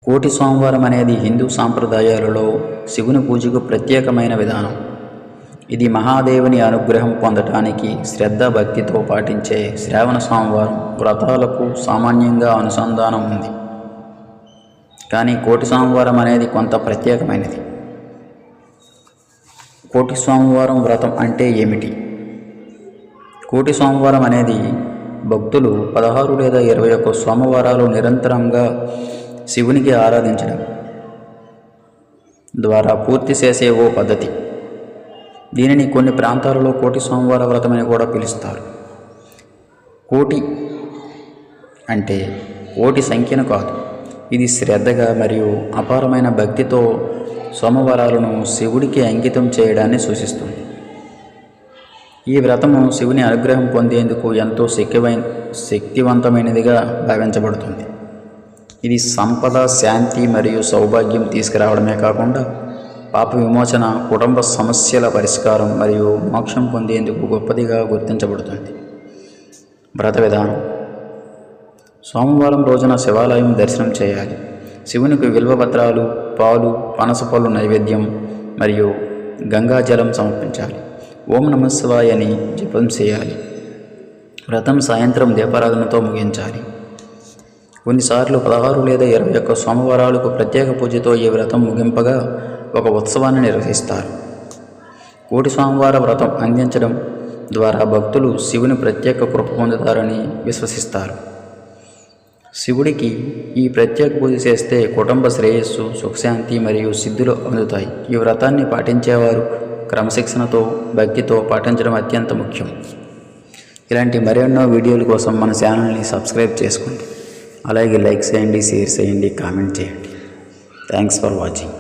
కోటి సోమవారం అనేది హిందూ సాంప్రదాయాలలో శివుని పూజకు ప్రత్యేకమైన విధానం. ఇది మహాదేవుని అనుగ్రహం పొందటానికి శ్రద్ధ భక్తితో పాటించే శ్రావణ సోమవారం వ్రతాలకు సామాన్యంగా అనుసంధానం ఉంది. కానీ కోటి సోమవారం అనేది కొంత ప్రత్యేకమైనది. కోటి సోమవారం వ్రతం అంటే ఏమిటి? కోటి సోమవారం అనేది భక్తులు 16 లేదా 21 సోమవారాలు నిరంతరంగా శివునికి ఆరాధించడం ద్వారా పూర్తి చేసే ఓ పద్ధతి. దీనిని కొన్ని ప్రాంతాలలో కోటి సోమవార వ్రతమని కూడా పిలుస్తారు. కోటి అంటే కోటి సంఖ్యను కాదు, ఇది శ్రద్ధగా మరియు అపారమైన భక్తితో సోమవారాలను శివుడికి అంకితం చేయడాన్ని సూచిస్తుంది. ఈ వ్రతము శివుని అనుగ్రహం పొందేందుకు ఎంతో శక్తివంతమైనదిగా భావించబడుతుంది. ఇది సంపద, శాంతి మరియు సౌభాగ్యం తీసుకురావడమే కాకుండా పాప విమోచన, కుటుంబ సమస్యల పరిష్కారం మరియు మోక్షం పొందేందుకు గొప్పదిగా గుర్తించబడుతుంది. వ్రత విధానం: సోమవారం రోజున శివాలయం దర్శనం చేయాలి. శివునికి బిల్వపత్రాలు, పాలు, పనసపళ్ళు నైవేద్యం మరియు గంగాజలం సమర్పించాలి. ఓం నమః శివాయ అని జపం చేయాలి. వ్రతం సాయంత్రం దీపారాధనతో ముగించాలి. కొన్నిసార్లు 16 లేదా 21 సోమవారాలకు ప్రత్యేక పూజతో ఈ వ్రతం ముగింపగా ఒక ఉత్సవాన్ని నిర్వహిస్తారు. కోటి సోమవార వ్రతం అందించడం ద్వారా భక్తులు శివుని ప్రత్యేక కృప పొందుతారని విశ్వసిస్తారు. శివుడికి ఈ ప్రత్యేక పూజ చేస్తే కుటుంబ శ్రేయస్సు, సుఖశాంతి మరియు సిద్ధులు అందుతాయి. ఈ వ్రతాన్ని పాటించేవారు క్రమశిక్షణతో, భక్తితో పాటించడం అత్యంత ముఖ్యం. ఇలాంటి మరెన్నో వీడియోల కోసం మన ఛానల్ని సబ్స్క్రైబ్ చేసుకోండి. అలాగే లైక్ చేయండి, షేర్ చేయండి, కామెంట్ చేయండి. Thanks for watching.